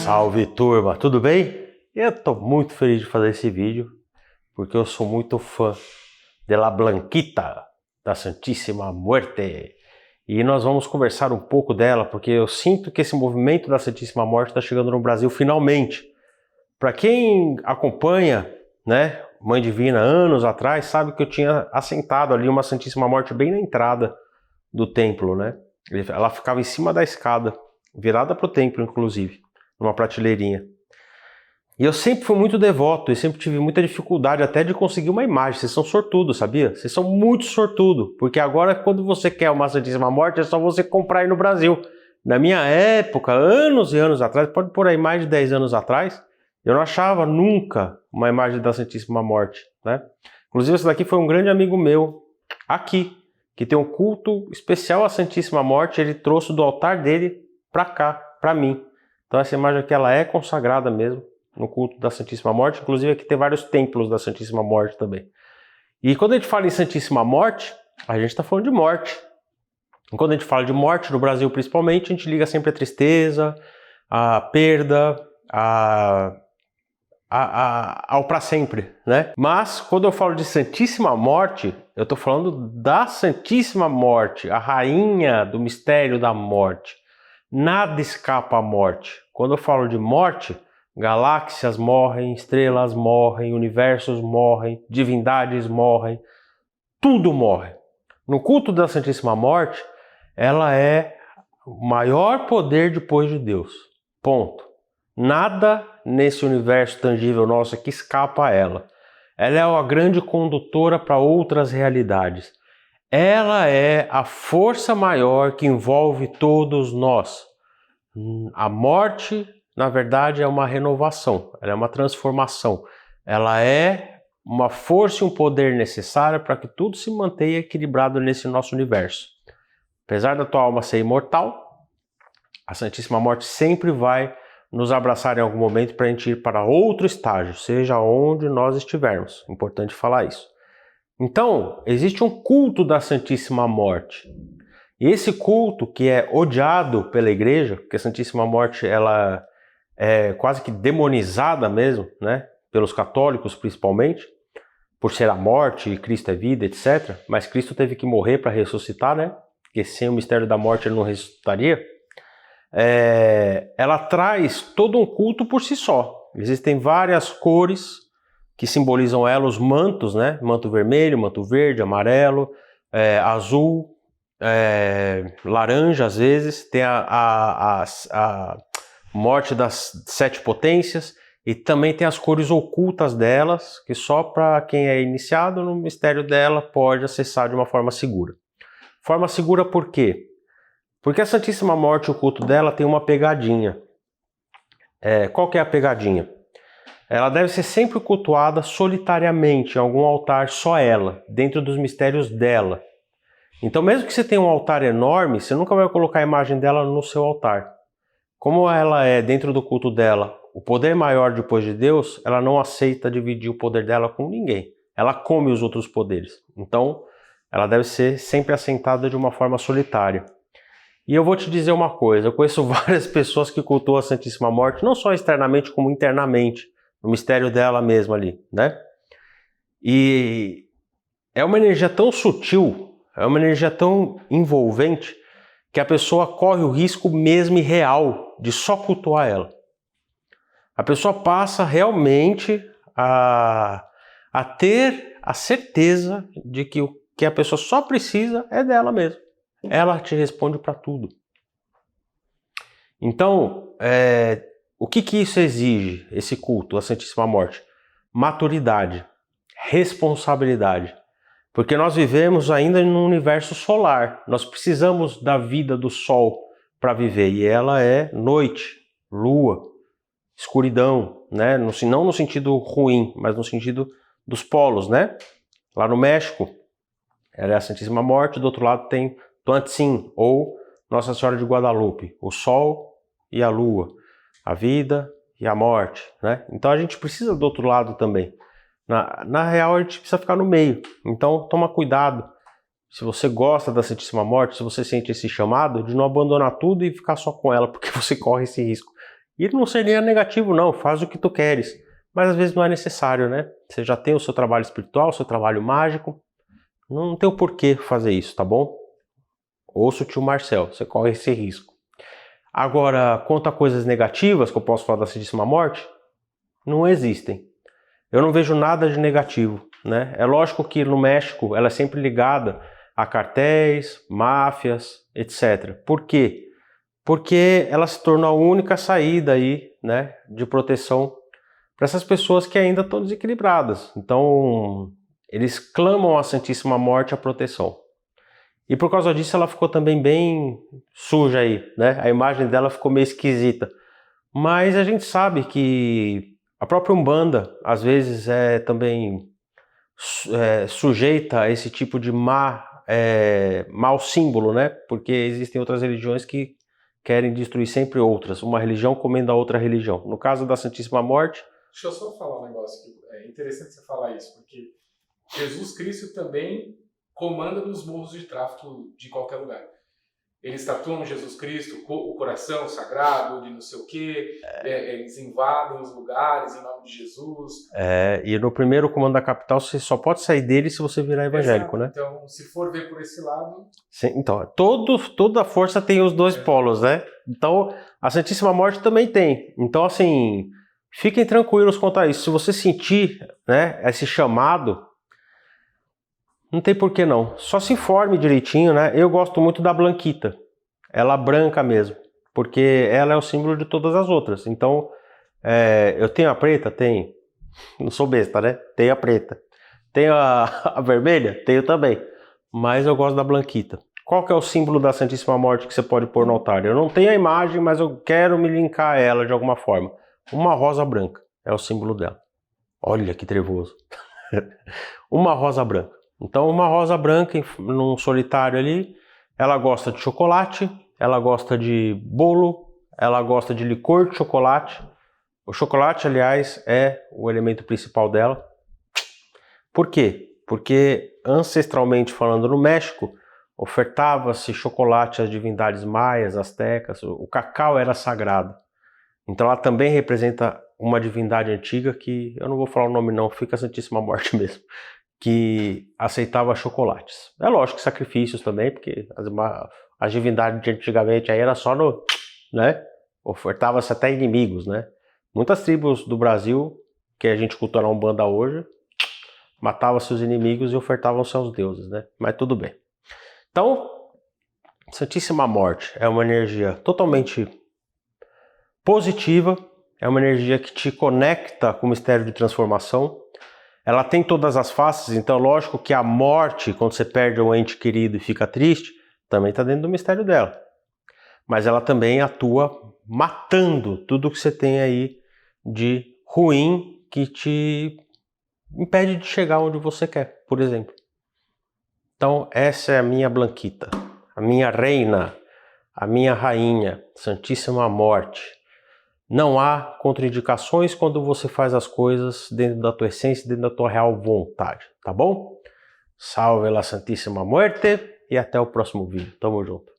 Salve turma, tudo bem? Eu tô muito feliz de fazer esse vídeo porque eu sou muito fã de La Blanquita, da Santíssima Muerte. E nós vamos conversar um pouco dela porque eu sinto que esse movimento da Santíssima Morte está chegando no Brasil finalmente. Para quem acompanha, né, Mãe Divina anos atrás, sabe que eu tinha assentado ali uma Santíssima Morte bem na entrada do templo, né? Ela ficava em cima da escada, virada para o templo, inclusive, numa prateleirinha. E eu sempre fui muito devoto e sempre tive muita dificuldade até de conseguir uma imagem. Vocês são sortudos, sabia? Vocês são muito sortudos, porque agora quando você quer uma Santíssima Morte é só você comprar aí no Brasil. Na minha época, anos e anos atrás, pode pôr aí mais de 10 anos atrás, eu não achava nunca uma imagem da Santíssima Morte, né? Inclusive esse daqui foi um grande amigo meu aqui, que tem um culto especial à Santíssima Morte, ele trouxe do altar dele para cá, para mim. Então essa imagem aqui ela é consagrada mesmo no culto da Santíssima Morte, inclusive aqui tem vários templos da Santíssima Morte também. E quando a gente fala em Santíssima Morte, a gente está falando de morte. E quando a gente fala de morte, no Brasil principalmente, a gente liga sempre a tristeza, a perda, ao para sempre, né? Mas quando eu falo de Santíssima Morte, eu estou falando da Santíssima Morte, a rainha do mistério da morte. Nada escapa à morte. Quando eu falo de morte, galáxias morrem, estrelas morrem, universos morrem, divindades morrem, tudo morre. No culto da Santíssima Morte, ela é o maior poder depois de Deus. Ponto. Nada nesse universo tangível nosso aqui escapa a ela. Ela é a grande condutora para outras realidades. Ela é a força maior que envolve todos nós. A morte, na verdade, é uma renovação, ela é uma transformação. Ela é uma força e um poder necessário para que tudo se mantenha equilibrado nesse nosso universo. Apesar da tua alma ser imortal, a Santíssima Morte sempre vai nos abraçar em algum momento para a gente ir para outro estágio, seja onde nós estivermos. Importante falar isso. Então, existe um culto da Santíssima Morte. E esse culto, que é odiado pela igreja, porque a Santíssima Morte ela é quase que demonizada mesmo, né, pelos católicos principalmente, por ser a morte e Cristo é vida, etc. Mas Cristo teve que morrer para ressuscitar, né? Porque sem o mistério da morte ele não ressuscitaria. Ela traz todo um culto por si só. Existem várias cores que simbolizam ela, os mantos, né? Manto vermelho, manto verde, amarelo, azul, laranja às vezes. Tem a morte das 7 potências e também tem as cores ocultas delas, que só para quem é iniciado no mistério dela pode acessar de uma forma segura. Forma segura por quê? Porque a Santíssima Morte, o culto dela, tem uma pegadinha. Qual que é a pegadinha? Ela deve ser sempre cultuada solitariamente, em algum altar, só ela, dentro dos mistérios dela. Então, mesmo que você tenha um altar enorme, você nunca vai colocar a imagem dela no seu altar. Como ela é, dentro do culto dela, o poder maior depois de Deus, ela não aceita dividir o poder dela com ninguém. Ela come os outros poderes. Então, ela deve ser sempre assentada de uma forma solitária. E eu vou te dizer uma coisa, eu conheço várias pessoas que cultuam a Santíssima Morte, não só externamente como internamente, no mistério dela mesma ali, né? E é uma energia tão sutil, é uma energia tão envolvente, que a pessoa corre o risco mesmo e real de só cultuar ela. A pessoa passa realmente a ter a certeza de que o que a pessoa só precisa é dela mesma. Ela te responde para tudo. Então, o que isso exige, esse culto à Santíssima Morte? Maturidade, responsabilidade. Porque nós vivemos ainda num universo solar. Nós precisamos da vida do Sol para viver. E ela é noite, lua, escuridão, né? Não no sentido ruim, mas no sentido dos polos, né? Lá no México, ela é a Santíssima Morte, do outro lado tem Tuantzin, ou Nossa Senhora de Guadalupe, o Sol e a Lua, a vida e a morte, né? Então a gente precisa do outro lado também. Na real, a gente precisa ficar no meio. Então toma cuidado. Se você gosta da Santíssima Morte, se você sente esse chamado, de não abandonar tudo e ficar só com ela, porque você corre esse risco. E não seria negativo não, faz o que tu queres. Mas às vezes não é necessário, né? Você já tem o seu trabalho espiritual, o seu trabalho mágico. Não tem o porquê fazer isso, tá bom? Ouça o tio Marcel, você corre esse risco. Agora, quanto a coisas negativas que eu posso falar da Santíssima Morte, não existem. Eu não vejo nada de negativo, né? É lógico que no México ela é sempre ligada a cartéis, máfias, etc. Por quê? Porque ela se tornou a única saída aí, né, de proteção para essas pessoas que ainda estão desequilibradas. Então, eles clamam à Santíssima Morte a proteção. E por causa disso ela ficou também bem suja aí, né? A imagem dela ficou meio esquisita. Mas a gente sabe que a própria Umbanda, às vezes, é também sujeita a esse tipo de mau símbolo, né? Porque existem outras religiões que querem destruir sempre outras. Uma religião comendo a outra religião. No caso da Santíssima Morte... Deixa eu só falar um negócio que é interessante você falar isso, porque Jesus Cristo também comanda nos morros de tráfico de qualquer lugar. Eles tatuam Jesus Cristo, o coração sagrado, de não sei o quê, eles invadem os lugares em nome de Jesus. E no primeiro comando da capital você só pode sair dele se você virar evangélico, né? Então, se for ver por esse lado... Sim, então, toda força tem os dois polos, né? Então, a Santíssima Morte também tem. Então, assim, fiquem tranquilos quanto a isso. Se você sentir, né, esse chamado, não tem por que não. Só se informe direitinho, né? Eu gosto muito da Blanquita. Ela branca mesmo. Porque ela é o símbolo de todas as outras. Então, eu tenho a preta? Tenho. Não sou besta, né? Tenho a preta. Tenho a vermelha? Tenho também. Mas eu gosto da Blanquita. Qual que é o símbolo da Santíssima Morte que você pode pôr no altar? Eu não tenho a imagem, mas eu quero me linkar a ela de alguma forma. Uma rosa branca é o símbolo dela. Olha que trevoso. Uma rosa branca. Então, uma rosa branca num solitário ali, ela gosta de chocolate, ela gosta de bolo, ela gosta de licor de chocolate. O chocolate, aliás, é o elemento principal dela. Por quê? Porque, ancestralmente falando, no México, ofertava-se chocolate às divindades maias, astecas, o cacau era sagrado. Então, ela também representa uma divindade antiga que, eu não vou falar o nome não, fica a Santíssima Morte mesmo, que aceitava chocolates. É lógico que sacrifícios também, porque as divindades de antigamente aí era só no, né? Ofertava-se até inimigos, né? Muitas tribos do Brasil, que a gente cultua na Umbanda hoje, matavam seus inimigos e ofertavam seus deuses, né? Mas tudo bem. Então, Santíssima Morte é uma energia totalmente positiva, é uma energia que te conecta com o mistério de transformação. Ela tem todas as faces, então lógico que a morte, quando você perde um ente querido e fica triste, também está dentro do mistério dela. Mas ela também atua matando tudo que você tem aí de ruim que te impede de chegar onde você quer, por exemplo. Então essa é a minha Blanquita, a minha reina, a minha rainha, Santíssima Morte. Não há contraindicações quando você faz as coisas dentro da tua essência, dentro da tua real vontade, tá bom? Salve la Santíssima Muerte e até o próximo vídeo. Tamo junto.